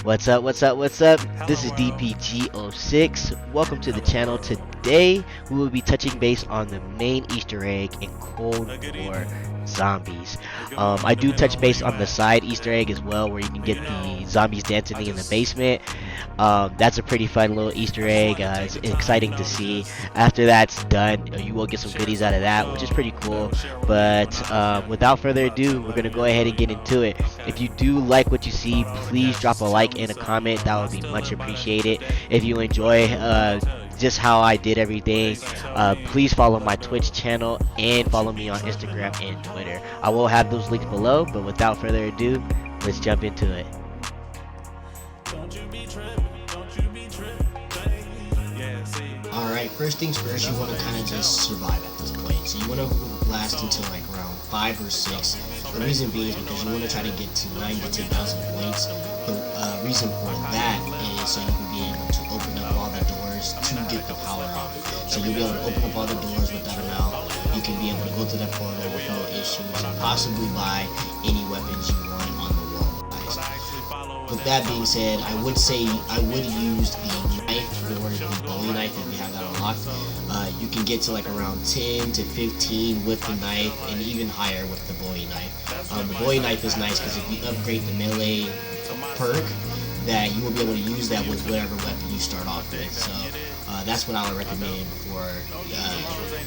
What's up? What's up? What's up? This is DPG06. Welcome to the channel. Today we will be touching base on the main Easter egg in Cold War Zombies. I do touch base on the side Easter egg as well, where you can get the zombies dancing in the basement. That's a pretty fun little Easter egg. It's exciting to see. After that's done, you will get some goodies out of that, which is pretty cool. But without further ado, we're gonna go ahead and get into it. If you do like what you see, please drop a like and a comment. That would be much appreciated. If you enjoy just how I did everything, please follow my Twitch channel and follow me on Instagram and Twitter. I will have those links below, but without further ado, let's jump into it. Alright, first things first, you want to kind of just survive at this point. So you want to last until like around 5 or 6. The reason being is because you want to try to get to 9 to 10,000 points. The reason for that is so you can be able to open up all the doors to get the power on. So you'll be able to open up all the doors with that amount. You can be able to go to the portal with no issues and possibly buy any weapons you want on the wall. With that being said, I would use the knife or the Bowie knife if you have that unlocked. You can get to like around 10 to 15 with the knife and even higher with the Bowie knife. The Bowie knife is nice because if you upgrade the melee perk, that you will be able to use that with whatever weapon you start off with. So that's what I would recommend for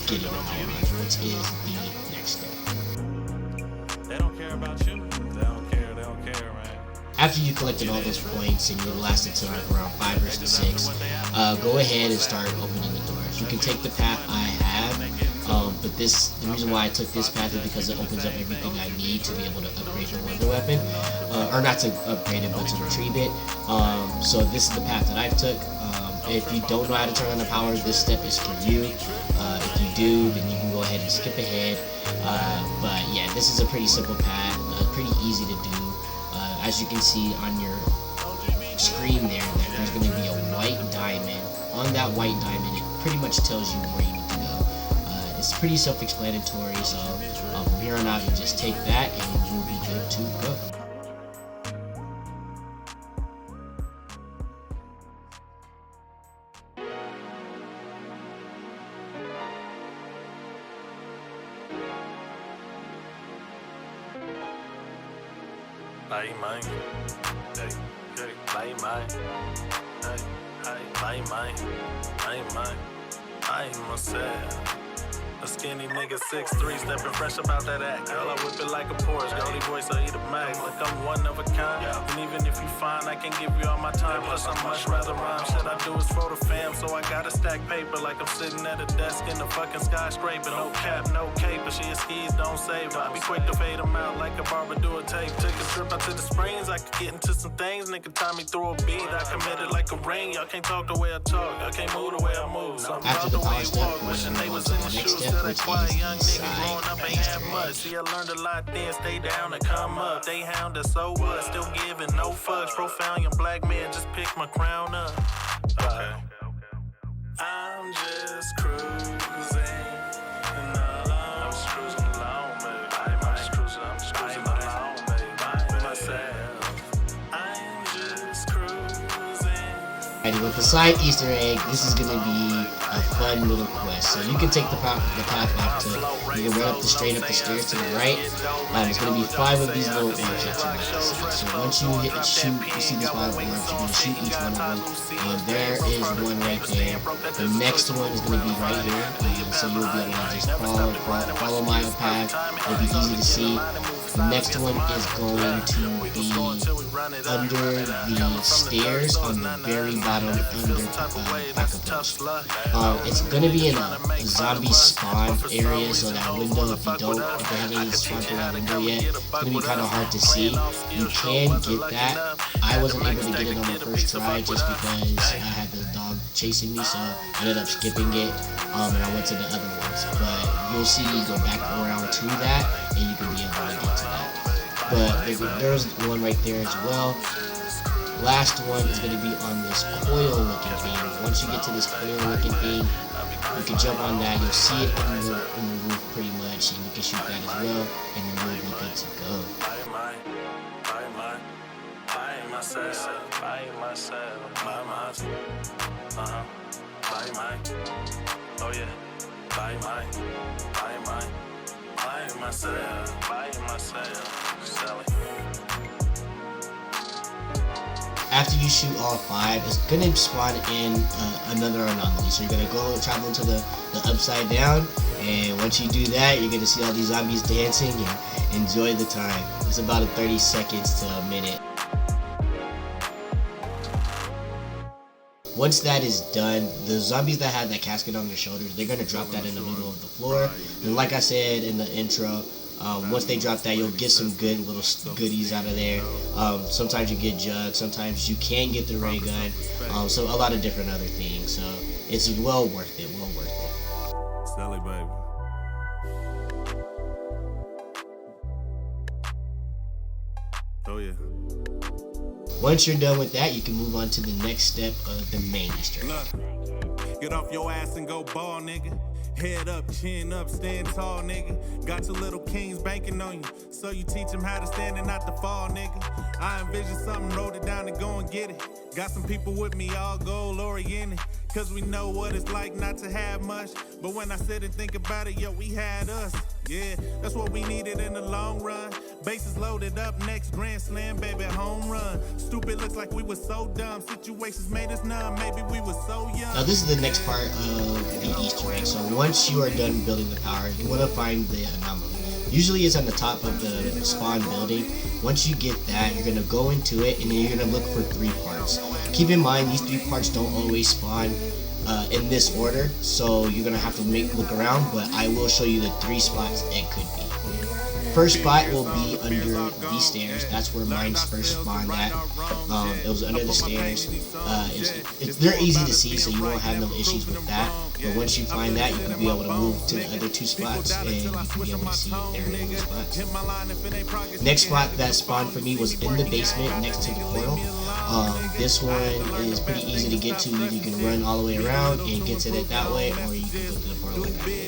getting the power rush, which is the next step. They don't care about you. They don't care, man. After you collected all those points and you lasted till like around 5 or 6, go ahead and start opening the doors. You can take the path I have, but the reason why I took this path is because it opens up everything I need to be able to upgrade the wonder weapon, or not to upgrade it, but to retrieve it. So this is the path that I took. If you don't know how to turn on the power, this step is for you. If you do, then you can go ahead and skip ahead. But yeah, this is a pretty simple path, pretty easy to do. As you can see on your screen there, that there's going to be a white diamond. On that white diamond, it pretty much tells you where you need to go. It's pretty self-explanatory, so from here on out, you just take that and you'll be good to go. Hey man, hey man, hey man, I myself. A skinny nigga 6'3", stepping fresh about that act. Girl, I whip it like a Porsche. Goldie boy, so eat a mag. Like I'm one of a kind. And even if you find, I can give you all my time. Plus, I'm much rather rhyme. Shit I do is for the fam. So I gotta stack paper like I'm sitting at a desk in the fucking skyscraper. No cap, no caper. She a skis, don't save her. I be quick to fade them out like a barber do a tape. Took a trip out to the Springs. I could get into some things. Nigga, time me through a beat. I committed like a ring. Y'all can't talk the way I talk. Y'all can't move the way I move. After the power step, we're going to move on to the next step, which is the side Easter egg. See, I learned a lot then, stay down and come up. They hounded, so what? Still giving no fucks. Profound young black man, just pick my crown up. I'm just cruising. And I'm just cruising along, baby. I'm just cruising along, baby. With myself. I'm just cruising. And with the side Easter egg, this is going to be a fun little quest. So you can take the path I took. You can run up straight up the stairs to the right. There's going to be 5 of these little orbs that you might see. So once you hit shoot, you see these 5 orbs, you're going to shoot each one of them. There is one right there. The next one is going to be right here. So you'll be able to just follow my path. It'll be easy to see. The next one is going to be under the stairs on the very bottom under Pack-a-Punch. It's going to be in a zombie spawn area, so that window, if they haven't spawned through that window yet, it's going to be kind of hard to see. You can get that. I wasn't able to get it on the first try just because I had the dog chasing me, so I ended up skipping it, and I went to the other ones. But you'll see me go back around to that, and you can be able to get to that. But there's one right there as well. Last one is going to be on this coil looking thing. Once you get to this coil looking thing, you can jump on that. You'll see it in the roof pretty much, and you can shoot that as well, and then you'll be good to go. myself, by myself, by myself. By mine. Oh yeah, by mine, by mine, by myself, selling. After you shoot all 5, it's gonna spawn in another anomaly. So you're gonna go travel into the upside down, and once you do that, you're gonna see all these zombies dancing and enjoy the time. It's about 30 seconds to a minute. Once that is done, the zombies that have that casket on their shoulders, they're gonna drop that in the middle of the floor. And like I said in the intro, once they drop that, you'll get some good little goodies out of there. Sometimes you get jugs, sometimes you can get the ray gun, so a lot of different other things. So it's well worth it, well worth it. Sally, baby. Oh yeah. Once you're done with that, you can move on to the next step of the main Easter egg. Look, get off your ass and go ball, nigga. Head up, chin up, stand tall, nigga. Got your little kings banking on you, so you teach them how to stand and not to fall, nigga. I envision something, wrote it down and go and get it. Got some people with me, all goal oriented, cause we know what it's like not to have much. But when I sit and think about it, yo, we had us. Yeah, that's what we needed in the long run. Bases loaded up, next grand slam, baby, home run. Stupid, looks like we were so dumb. Situations made us numb, maybe we were so young. Now this is the next part of the Easter egg. So once you are done building the power, you want to find the anomaly. Usually it's on the top of the spawn building. Once you get that, you're going to go into it and then you're going to look for 3 parts. Keep in mind, these 3 parts don't always spawn in this order, so you're gonna have to look around, but I will show you the 3 spots it could be. First spot will be under these stairs. That's where mine's first spawned at. It was under the stairs. They're easy to see, so you won't have no issues with that. But once you find that, you can be able to move to the other 2 spots, and you can be able to see their little spots. Next spot that spawned for me was in the basement next to the portal. This one is pretty easy to get to. You can run all the way around and get to it that way, or you can go to the portal like that.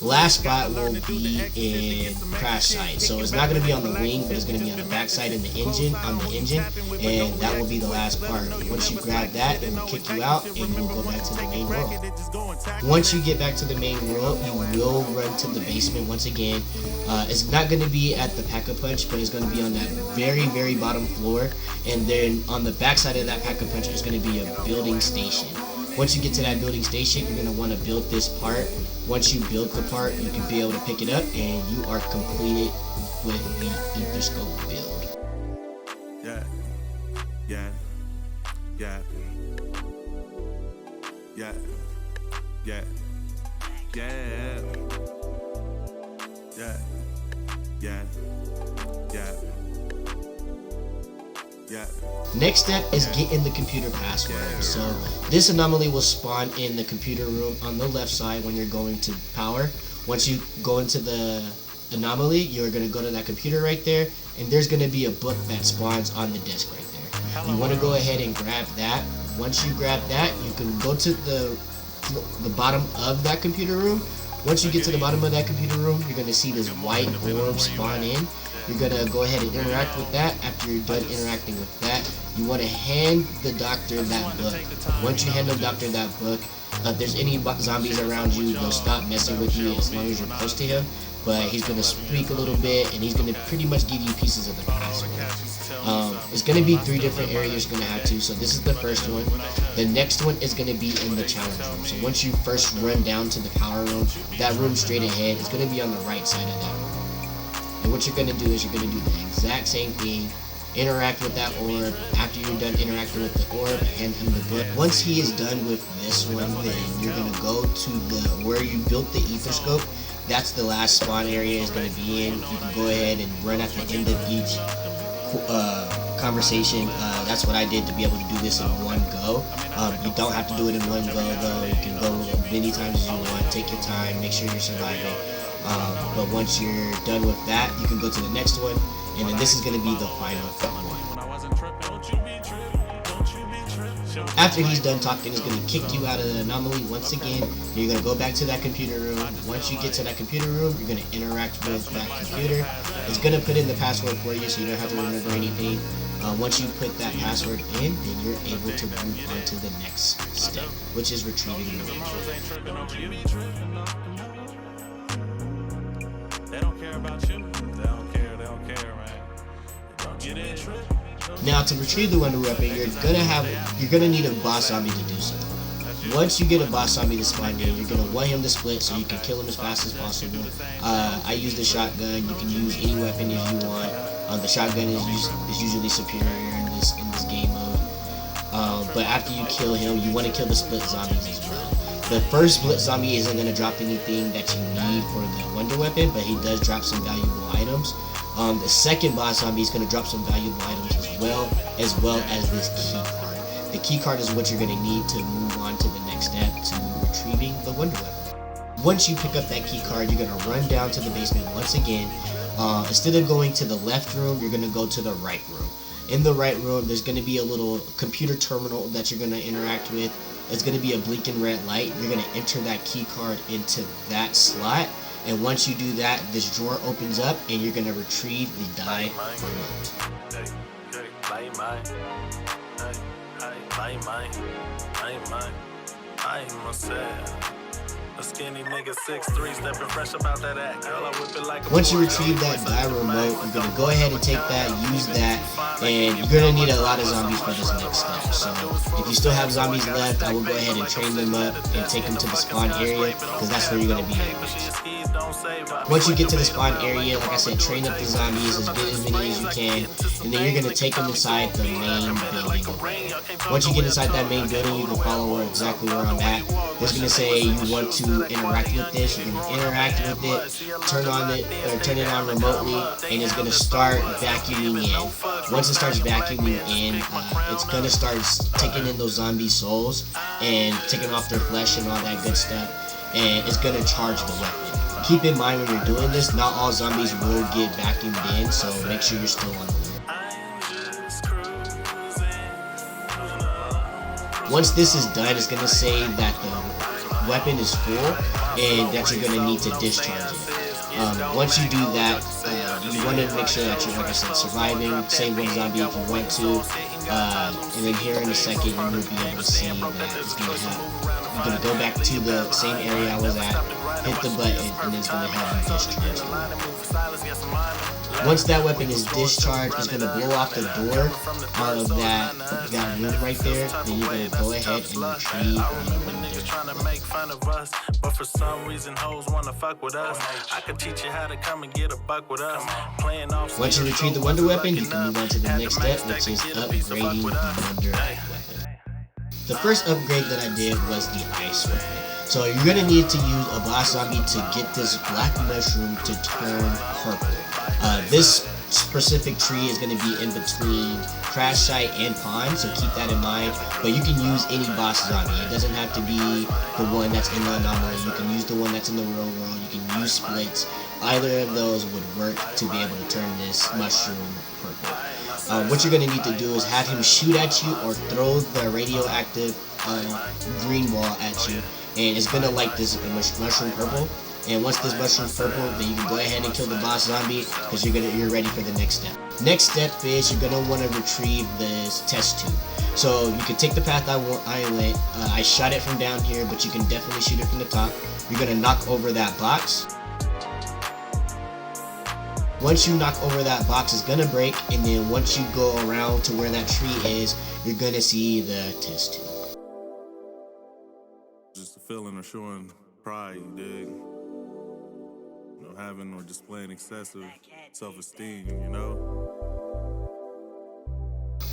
Last spot will be in crash site. So it's not going to be on the wing, but it's going to be on the back side in the engine, and that will be the last part. Once you grab that, it will kick you out, and you will go back to the main world. Once you get back to the main world, you will run to the basement once again. It's not going to be at the Pack-a-Punch, but it's going to be on that very, very bottom floor. And then on the back side of that Pack-a-Punch is going to be a building station. Once you get to that building station, you're going to want to build this part. Once you build the part, you can be able to pick it up, and you are completed with the Etherscope build. Yeah, yeah, yeah, yeah, yeah, yeah, yeah, yeah, yeah. Yeah. Next step is getting the computer password. So this anomaly will spawn in the computer room on the left side when you're going to power. Once you go into the anomaly, you're going to go to that computer right there, and there's going to be a book that spawns on the desk right there. You want to go ahead and grab that. Once you grab that, you can go to the bottom of that computer room. Once you get to the bottom of that computer room, you're going to see this white orb spawn in. You're going to go ahead and interact with that. After you're done interacting with that, you want to hand the doctor that book. Once you hand the doctor that book, if there's any zombies around you, they'll stop messing with you as long as you're close to him. But he's going to speak a little bit, and he's going to pretty much give you pieces of the password. It's going to be 3 different areas you're going to have to. So this is the first one. The next one is going to be in the challenge room. So once you first run down to the power room, that room straight ahead is going to be on the right side of that room. And what you're going to do is you're going to do the exact same thing. Interact with that orb. After you're done interacting with the orb, hand him the book. Once he is done with this one, then you're going to go to where you built the Etherscope. That's the last spawn area is going to be in. You can go ahead and run at the end of each conversation. That's what I did to be able to do this in one go. You don't have to do it in one go though. You can go many times as you want. Take your time. Make sure you're surviving. But once you're done with that, you can go to the next one, and then this is going to be the final one. After he's done talking, he's going to kick you out of the anomaly once again. You're going to go back to that computer room. Once you get to that computer room, you're going to interact with that computer. It's going to put in the password for you, so you don't have to remember anything. Once you put that password in, then you're able to move on to the next step, which is retrieving the They don't care about you. They don't care, man. Don't you get it? Now, to retrieve the wonder weapon, you're gonna need a boss zombie to do so. Once you get a boss zombie to spawn in, you're gonna want him to split so you can kill him as fast as possible. I use the shotgun. You can use any weapon if you want. The shotgun is usually superior in this game mode. But after you kill him, you want to kill the split zombies as well. The first split zombie isn't gonna drop anything that you need for the wonder weapon, but he does drop some valuable items. The second boss zombie is going to drop some valuable items as well as this key card. The key card is what you're going to need to move on to the next step to retrieving the wonder weapon. Once you pick up that key card, you're going to run down to the basement once again. Instead of going to the left room, you're going to go to the right room. In the right room, there's going to be a little computer terminal that you're going to interact with. It's going to be a blinking red light. You're going to enter that key card into that slot. And once you do that, this drawer opens up and you're gonna retrieve the die remote. A skinny nigga 6'3", stepping fresh about that act. Girl, I whip it like a once you retrieve that die remote, you're gonna go ahead and take that, use that, and you're gonna need a lot of zombies for this next step. So if you still have zombies left, I will go ahead and train them up and take them to the spawn area, because that's where you're gonna be at. Once you get to the spawn area, like I said, train up the zombies, as get as many as you can, and then you're gonna take them inside the main building. Once you get inside that main building, you can follow exactly where I'm at. It's gonna say you want to interact with this. You're gonna interact with it, turn it on remotely, and it's gonna start vacuuming in. Once it starts vacuuming in, it's gonna start taking in those zombie souls and taking off their flesh and all that good stuff, and it's gonna charge the weapon. Keep in mind when you're doing this, not all zombies will get vacuumed in, so make sure you're still on the loop. Once this is done, it's gonna say that the weapon is full and that you're gonna need to discharge it. Once you do that, you want to make sure that you're, like I said, surviving. Save one zombie if you want to, and then here in a second you will be able to see that it's gonna have. You're gonna go back to the same area I was at, hit the button, and it's gonna have you discharge it. Once that weapon is discharged, it's going to blow off the door out of that room right there. Then you're going to go ahead and retrieve the wonder. Once you retrieve the wonder weapon, you can move on to the next step, which is upgrading the wonder weapon. The first upgrade that I did was the ice weapon. So you're going to need to use a boss zombie to get this black mushroom to turn purple. This specific tree is going to be in between Crash Site and Pond, so keep that in mind. But you can use any boss zombie. It doesn't have to be the one that's in the anomaly. You can use the one that's in the real world. You can use splits. Either of those would work to be able to turn this mushroom purple. What you're going to need to do is have him shoot at you or throw the radioactive green ball at you, and it's going to light this mushroom purple. And once this mushroom's purple, then you can go ahead and kill the boss zombie, because you're ready for the next step. Next step is you're gonna want to retrieve this test tube. So you can take the path I went. I shot it from down here, but you can definitely shoot it from the top. You're gonna knock over that box. Once you knock over that box, it's gonna break, and then once you go around to where that tree is, you're gonna see the test tube. Just a feeling of showing pride, you dig? Having or displaying excessive self-esteem, you know?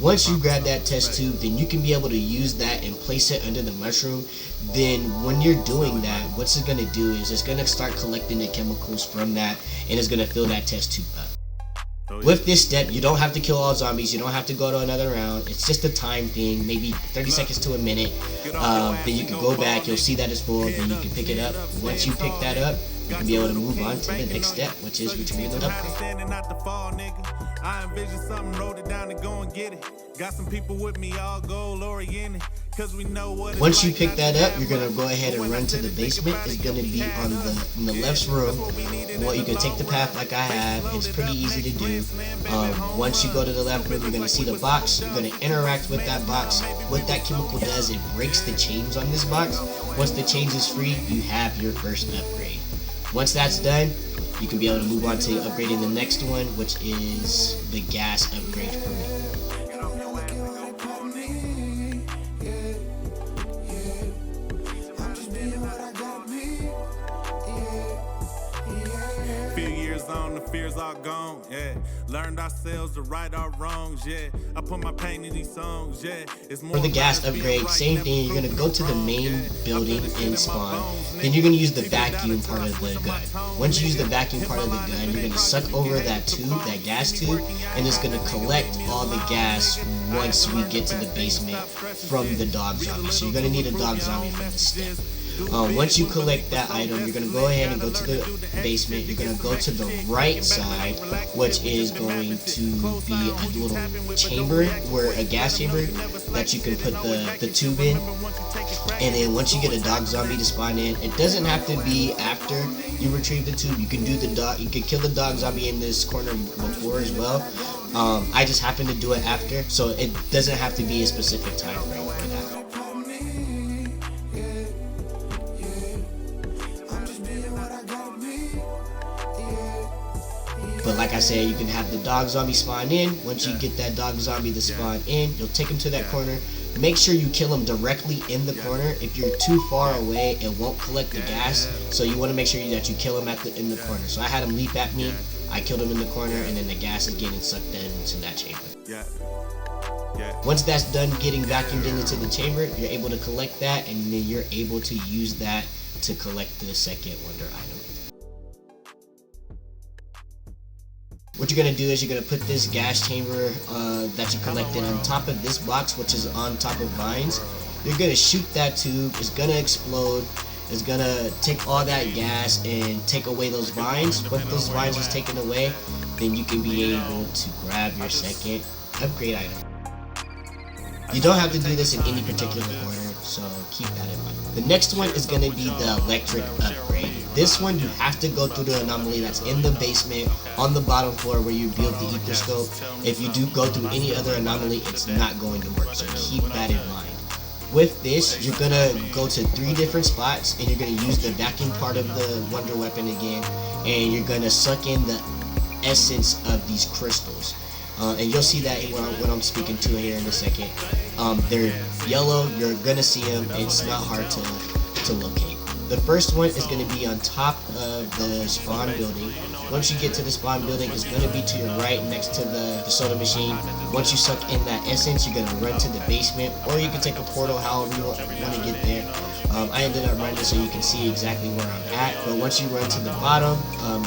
Once you grab that test tube, then you can be able to use that and place it under the mushroom. Then when you're doing that, what's it going to do is it's going to start collecting the chemicals from that, and it's going to fill that test tube up. With this step, you don't have to kill all zombies. You don't have to go to another round. It's just a time thing, maybe 30 seconds to a minute. Then you can go back. You'll see that it's full. Then you can pick it up. Once you pick that up, you can be able to move on to the next step, which is retrieving the upgrade. I envision something, wrote it down and go and get it. Got some people with me, all goal oriented. Once you pick that up, you're gonna go ahead and run to the basement. It's gonna be on in the left room. Well, you can take the path like I have. It's pretty easy to do. Once you go to the left room, you're gonna see the box. You're gonna interact with that box. What that chemical does, it breaks the chains on this box. Once the chains is free, you have your first upgrade. Once that's done, you can be able to move on to upgrading the next one, which is the gas upgrade for me. On the fears are gone, yeah. Learned ourselves to right our wrongs, yeah. I put my pain in these songs, yeah. It's more for the gas upgrade, same thing. You're gonna go to the main building and spawn. Then you're gonna use the vacuum part of the gun. Once you use the vacuum part of the gun, you're gonna suck over that tube, that gas tube, and it's gonna collect all the gas once we get to the basement from the dog zombie. So you're gonna need a dog zombie for this step. Once you collect that item, you're going to go ahead and go to the basement. You're going to go to the right side, which is going to be a little chamber, where a gas chamber that you can put the tube in. And then once you get a dog zombie to spawn in, it doesn't have to be after you retrieve the tube. You can do the dog. You can kill the dog zombie in this corner before as well. I just happen to do it after, so it doesn't have to be a specific time frame for that. But like I said, you can have the dog zombie spawn in. Once you get that dog zombie to spawn in, you'll take him to that corner. Make sure you kill him directly in the corner. If you're too far away, it won't collect the gas. So you want to make sure that you kill him in the corner. So I had him leap at me. I killed him in the corner, and then the gas is getting sucked into that chamber. Once that's done getting vacuumed into the chamber, you're able to collect that, and then you're able to use that to collect the second wonder item. What you're going to do is you're going to put this gas chamber that you collected on top of this box, which is on top of vines. You're going to shoot that tube. It's going to explode. It's going to take all that gas and take away those vines. Once those vines is taken away, then you can be able to grab your second upgrade item. You don't have to do this in any particular order, so keep that in mind. The next one is going to be the electric upgrade. This one, you have to go through the anomaly that's in the basement on the bottom floor where you build the ether scope. If you do go through any other anomaly, it's not going to work, so keep that in mind. With this, you're going to go to 3 different spots, and you're going to use the vacuum part of the wonder weapon again, and you're going to suck in the essence of these crystals. And you'll see that when I'm speaking to it here in a second. They're yellow, you're gonna see them, it's not hard to locate. The first one is going to be on top of the spawn building. Once you get to the spawn building, it's going to be to your right next to the soda machine. Once you suck in that essence, you're going to run to the basement, or you can take a portal however you want to get there. I ended up running so you can see exactly where I'm at, but once you run to the bottom,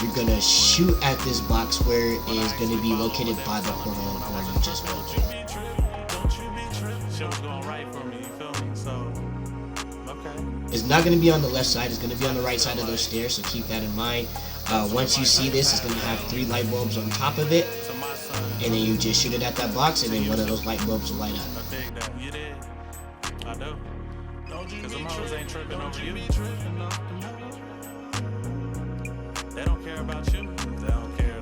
you're going to shoot at this box where it is going to be located by the portal where you just went to. It's not going to be on the left side, it's going to be on the right side of those stairs, so keep that in mind. Once you see this, it's going to have 3 light bulbs on top of it, and then you just shoot it at that box, and then one of those light bulbs will light up. Cause them hoes ain't tripping over you. They don't care about you. They don't care,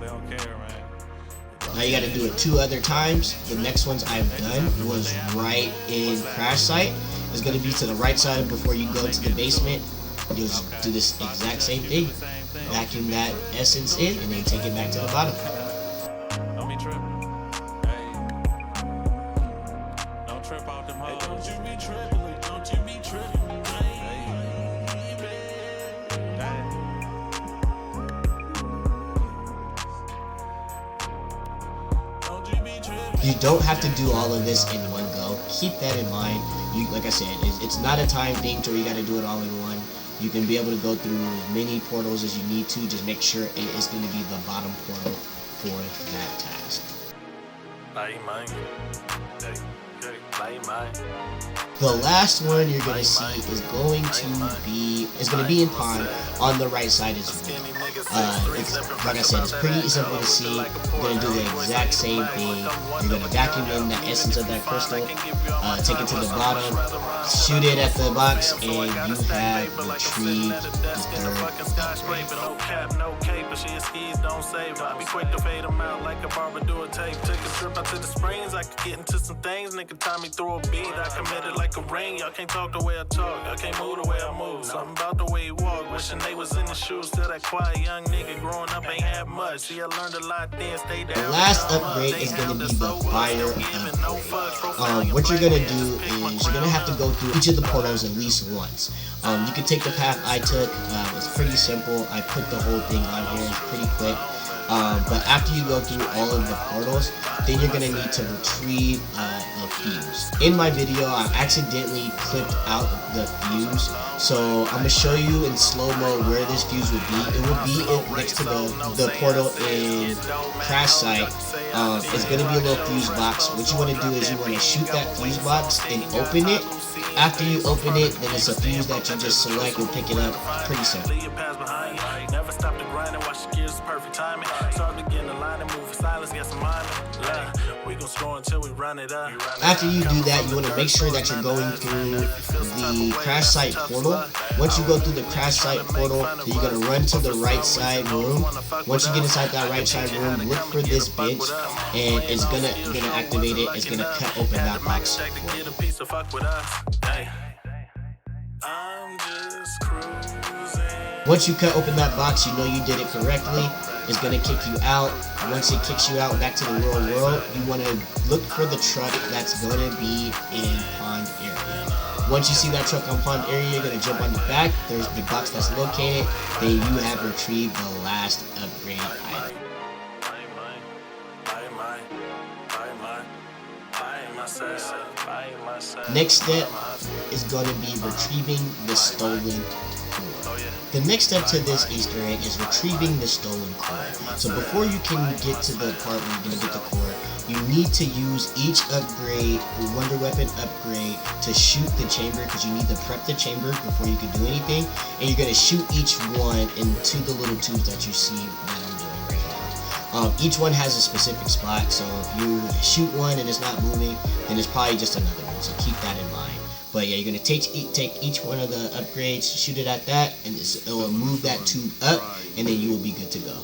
man. Now you gotta do it 2 other times. The next ones I've done was right in crash site. It's gonna be to the right side before you go to the basement. You'll just do this exact same thing. Vacuum that essence in and then take it back to the bottom. Don't be tripping. Hey. Don't trip off them hoes. Hey, don't you be tripping. Don't you be tripping. You don't have to do all of this in one go. Keep that in mind. Like I said, it's not a time thing to where you got to do it all in one. You can be able to go through as many portals as you need to. Just make sure it is going to be the bottom portal for that task. The last one you're going to see is going to be in pond on the right side as well. It's, like I said, it's pretty simple to see. You're going to do the exact same thing. You're going to vacuum in the essence of that crystal, take it to the bottom, shoot it at the box, and you have retrieved the third upgrade. No cape, but she skis don't save. I be quick to fade them out like a barber do a tape. Took a trip out to the springs, I could get into some things. Nigga tie me through a beat, I committed like a ring. Y'all can't talk the way I talk, I can't move the way I move. Something about the way you walk, wishing they was in the shoes. To that quiet young nigga, growing up ain't had much. See, I learned a lot then, stay down. The last upgrade is going to be the fire upgrade. What you're going to do is you're going to have to go through each of the portals at least once. You can take the path I took. It's pretty simple. I put the whole thing on here. It's pretty quick. But after you go through all of the portals, then you're going to need to retrieve a fuse. In my video, I accidentally clipped out the fuse. So I'm going to show you in slow-mo where this fuse would be. It would be next to the portal in Crash Site. It's going to be a little fuse box. What you want to do is you want to shoot that fuse box and open it. After you open it, then it's a fuse that you just select and pick it up. Pretty simple. Never stop the grind and watch the gears, perfect timing. Start to get in the line and move for silence, get some mind. We gon' score until we run it up. After you do that, you want to make sure that you're going through the Crash Site portal. Once you go through the Crash Site portal, then you're going to run to the right side room. Once you get inside that right side room, look for this bench, and it's gonna activate it. It's gonna cut open that box for you. I'm just cruising. Once you cut open that box, you know you did it correctly. It's going to kick you out. Once it kicks you out back to the real world, you want to look for the truck that's going to be in Pond area. Once you see that truck on Pond area, you're going to jump on the back. There's the box that's located. Then you have retrieved the last upgrade item. Next step is going to be retrieving the stolen core. The next step to this Easter egg is retrieving the stolen core. So before you can get to the part where you're going to get the core, you need to use each upgrade, Wonder Weapon upgrade, to shoot the chamber, because you need to prep the chamber before you can do anything. And you're going to shoot each one into the little tubes that you see that I'm doing right now. Each one has a specific spot, so if you shoot one and it's not moving, then it's probably just another one, so keep that in mind. But yeah, you're going to take each one of the upgrades, shoot it at that, and it will move that tube up, and then you will be good to go.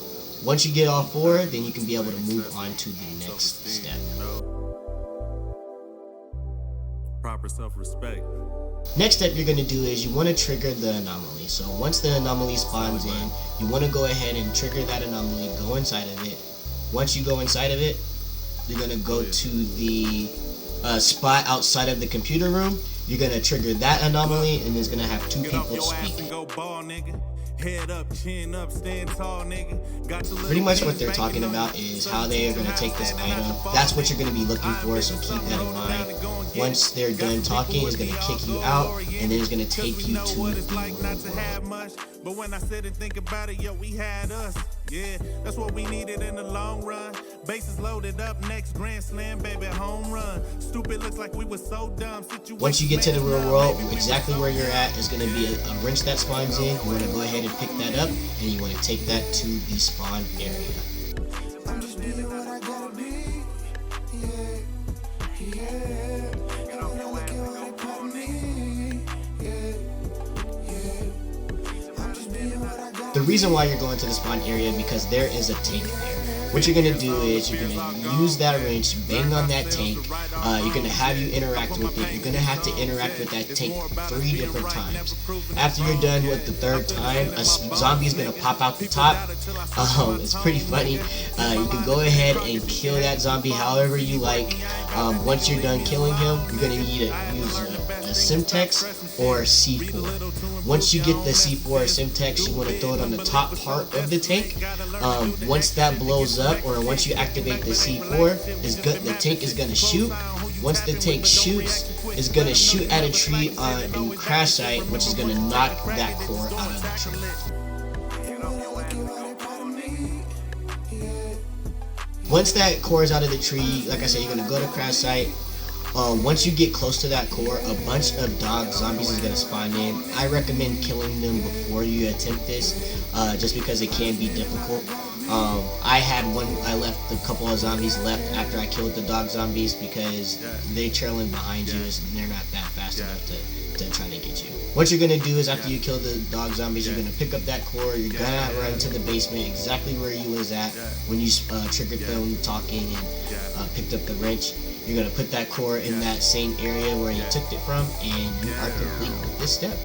Once you get all four, then you can be able to move on to the next step. Proper self-respect. Next step you're going to do is you want to trigger the anomaly. So once the anomaly spawns in, you want to go ahead and trigger that anomaly, go inside of it. Once you go inside of it, you're going to go to the spot outside of the computer room. You're going to trigger that anomaly, and it's going to have two people speak. Pretty much what they're talking about is how they are going to take this item. That's what you're going to be looking for, so keep that in mind. Once they're done talking, it's going to kick you out, and then it's going to take you to the real world. But when I sit and think about it, yo, we had us. Yeah, that's what we needed in the long run. Bases loaded up, next grand slam, baby, home run. Stupid looks like we were so dumb. Once you get to the real world, exactly where you're at is going to be a wrench that spawns in. You want to go ahead and pick that up, and you want to take that to the spawn area. I'm just being what I gotta be. Yeah, yeah. And I look at what I part of me. Yeah. I'm just being what I gotta be. The reason why you're going to the spawn area is because there is a tank there. What you're going to do is you're going to use that wrench, bang on that tank. You're going to have you interact with it. You're going to have to interact with that tank 3 different times. After you're done with the 3rd time, a zombie is going to pop out the top. It's pretty funny. You can go ahead and kill that zombie however you like. Once you're done killing him, you're going to need to use a Simtex or C4. Once you get the C4 or Simtex, you want to throw it on the top part of the tank. Once that blows up, or once you activate the C4, the tank is going to shoot. Once the tank shoots, it's going to shoot at a tree in Crash Site, which is going to knock that core out of the tree. Once that core is out of the tree, like I said, you're going to go to Crash Site. Once you get close to that core, a bunch of dog zombies is gonna spawn in. I recommend killing them before you attempt this, just because it can be difficult. I left a couple of zombies left after I killed the dog zombies because they're trailing behind you and they're not that fast enough to try to get you. What you're gonna do is after you kill the dog zombies, you're gonna pick up that core, you're gonna run to the basement exactly where you was at when you triggered them talking and picked up the wrench. You're gonna put that core in that same area where you took it from, and you are complete with this step.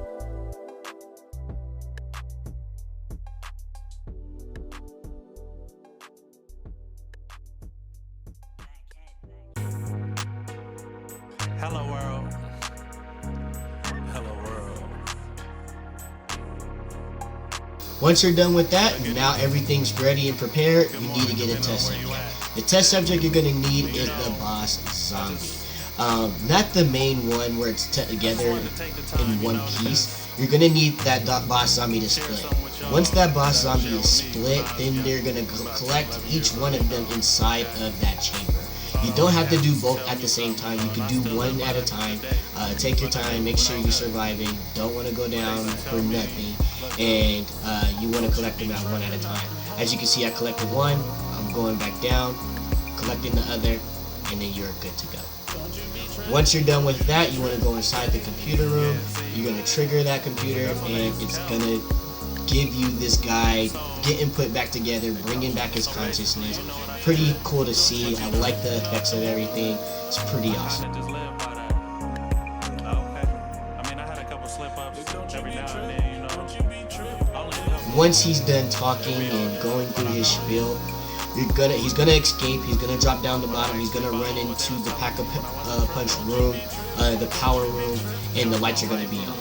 Hello world. Hello world. Once you're done with that, now everything's ready and prepared, you need to get a test subject. The test subject you're going to need is the boss zombie. Not the main one where it's together in one piece. You're going to need that boss zombie to split. Once that boss zombie is split, then they're going to collect each one of them inside of that chamber. You don't have to do both at the same time. You can do one at a time. Take your time, make sure you're surviving. Don't want to go down for nothing. And you want to collect them out one at a time. As you can see, I collected one. I'm going back down, collecting the other, and then you're good to go. Once you're done with that, you want to go inside the computer room. You're going to trigger that computer, and it's going to give you this guy getting put back together, bringing back his consciousness. Pretty cool to see. I like the effects of everything. It's pretty awesome. Once he's done talking and going through his spiel, he's gonna escape. He's gonna drop down the bottom. He's gonna run into the pack-a-punch room, the power room, and the lights are gonna be on.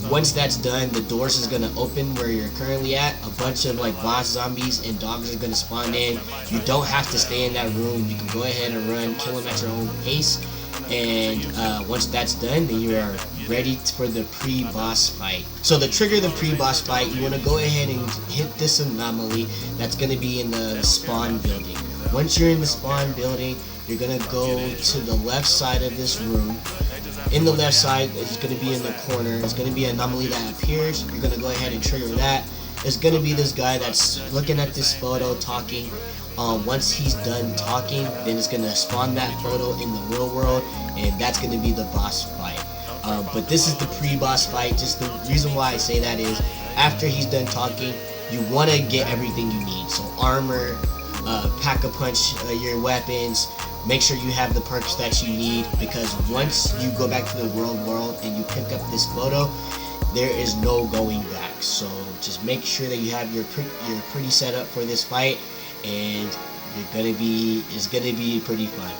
Once that's done, the doors is gonna open where you're currently at. A bunch of like boss zombies and dogs are gonna spawn in. You don't have to stay in that room. You can go ahead and run, kill them at your own pace. And once that's done, then you are ready for the pre-boss fight. So to trigger the pre-boss fight, you want to go ahead and hit this anomaly that's going to be in the spawn building. Once you're in the spawn building, you're going to go to the left side of this room. In the left side, it's going to be in the corner. It's going to be an anomaly that appears. You're going to go ahead and trigger that. It's going to be this guy that's looking at this photo talking. Once he's done talking, then it's going to spawn that photo in the real world, and that's going to be the boss fight. But this is the pre-boss fight. Just the reason why I say that is after he's done talking, you want to get everything you need. So armor, pack-a-punch your weapons, make sure you have the perks that you need, because once you go back to the real world and you pick up this photo, there is no going back. So just make sure that you have your pretty set up for this fight, and it's gonna be pretty fun.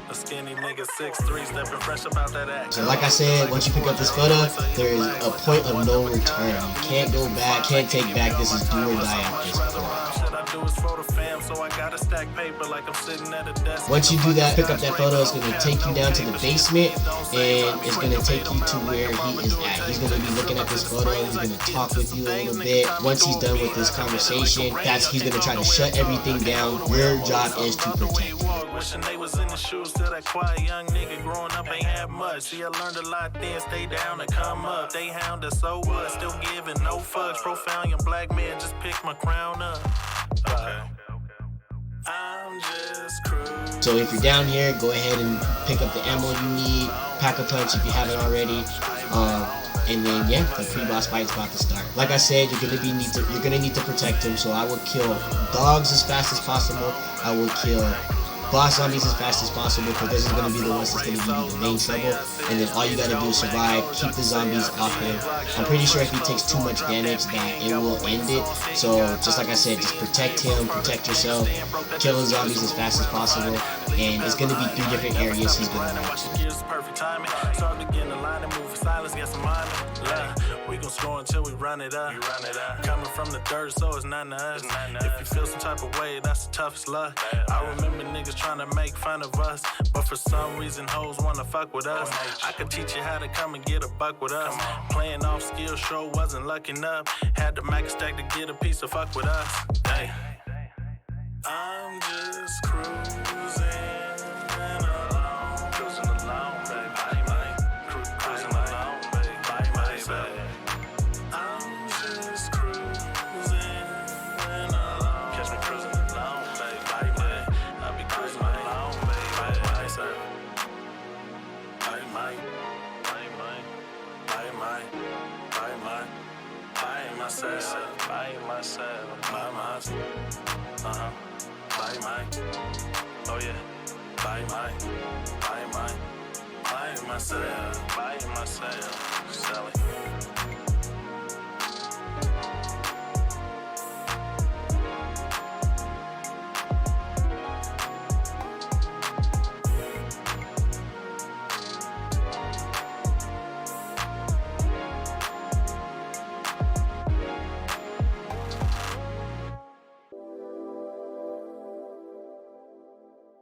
A skinny nigga 6'3", stepping fresh about that act. So like I said, once you pick up this photo, there is a point of no return. You can't go back, can't take back. This is do or die at this point. Once you do that, pick up that photo, it's going to take you down to the basement, and it's going to take you to where he is at. He's going to be looking at this photo, he's going to talk with you a little bit. Once he's done with this conversation, he's going to try to shut everything down. Your job is to protect. Wishing they was in the shoes to that quiet young nigga growing up ain't had much. See, I learned a lot then, stay down and come up. They hound us, so what? Still giving no fucks. Profound young black man, just pick my crown up. Okay. I'm just cruising. So if you're down here, go ahead and pick up the ammo you need, pack-a-punch if you haven't already, and then yeah, the pre-boss fight is about to start. Like I said, you're gonna need to protect him. So I will kill dogs as fast as possible. I will kill boss zombies as fast as possible, because this is going to be the ones that's going to give you the main trouble. And then all you got to do is survive, keep the zombies off him. I'm pretty sure if he takes too much damage that it will end it. So just like I said, just protect him, protect yourself, kill the zombies as fast as possible, and it's going to be 3 different areas he's going to run to. gon' score until we run it up. Coming from the dirt, so it's nothing to us. If you feel some type of way, that's the toughest luck. I remember niggas trying to make fun of us, but for some reason hoes wanna fuck with us. I could teach you how to come and get a buck with us. Playing off skill sure wasn't lucky enough. Had to make a stack to get a piece of fuck with us. Hey. I'm just cruising along. Cruising along, baby. Cruising along, baby. I'm just cruising along. Catch me cruising along, baby. I'll be cruising along, baby. By myself. Oh yeah, by myself, Sally.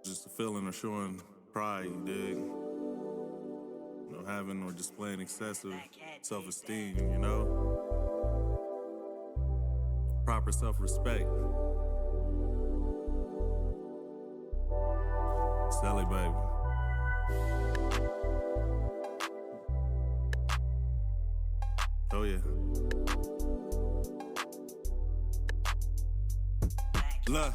Just a feeling of showing pride, you dig? You know, having or displaying excessive self-esteem, you know? Proper self-respect. Sally, baby. Oh yeah. Look,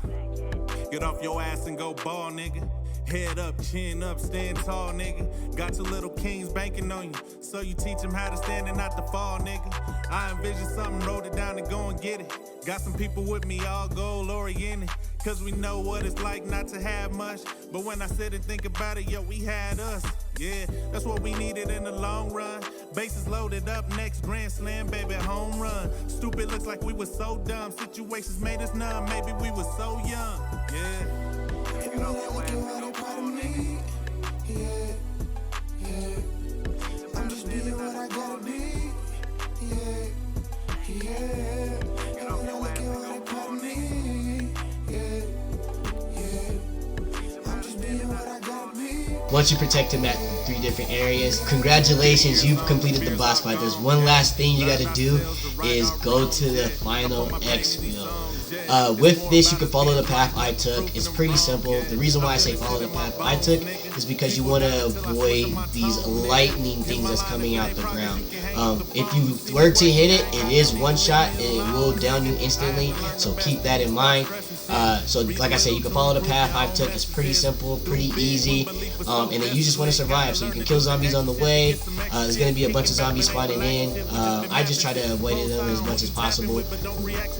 get off your ass and go ball, nigga. Head up, chin up, stand tall, nigga. Got your little kings banking on you, so you teach them how to stand and not to fall, nigga. I envision something, wrote it down and go and get it. Got some people with me, all goal oriented, cause we know what it's like not to have much. But when I sit and think about it, yo, we had us. Yeah, that's what we needed in the long run. Bases loaded up, next grand slam, baby, home run. Stupid looks like we were so dumb. Situations made us numb, maybe we were so young. Yeah. You know that look you out part of me. Yeah, yeah. I'm just being what I gotta be. Yeah, yeah. You know that look you out part of me. Yeah, yeah. I'm just being what I gotta be. Once you protect him at 3 different areas, congratulations, you've completed the boss fight. There's one last thing you gotta do, is go to the final exfil. With this, you can follow the path I took. It's pretty simple. The reason why I say follow the path I took is because you want to avoid these lightning things that's coming out the ground. If you were to hit it, it is one shot and it will down you instantly, so keep that in mind. So like I said, you can follow the path I took. It's pretty simple, pretty easy, and then you just want to survive, so you can kill zombies on the way. There's going to be a bunch of zombies spawning in. I just try to avoid them as much as possible.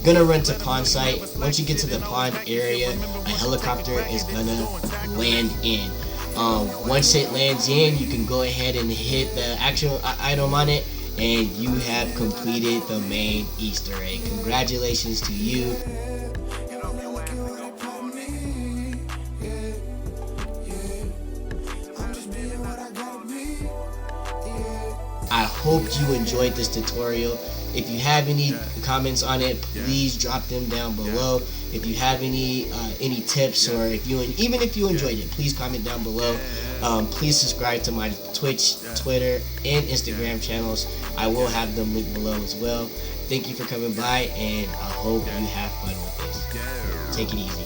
Gonna run to pond site. Once you get to the pond area, a helicopter is gonna land in. Once it lands in, you can go ahead and hit the actual item on it, and you have completed the main Easter egg. Congratulations to you. I hope you enjoyed this tutorial. If you have any comments on it, please drop them down below. If you have any tips, or even if you enjoyed it, please comment down below. Please subscribe to my Twitch, Twitter, and Instagram channels. I will have them linked below as well. Thank you for coming by, and I hope you have fun with this. Take it easy.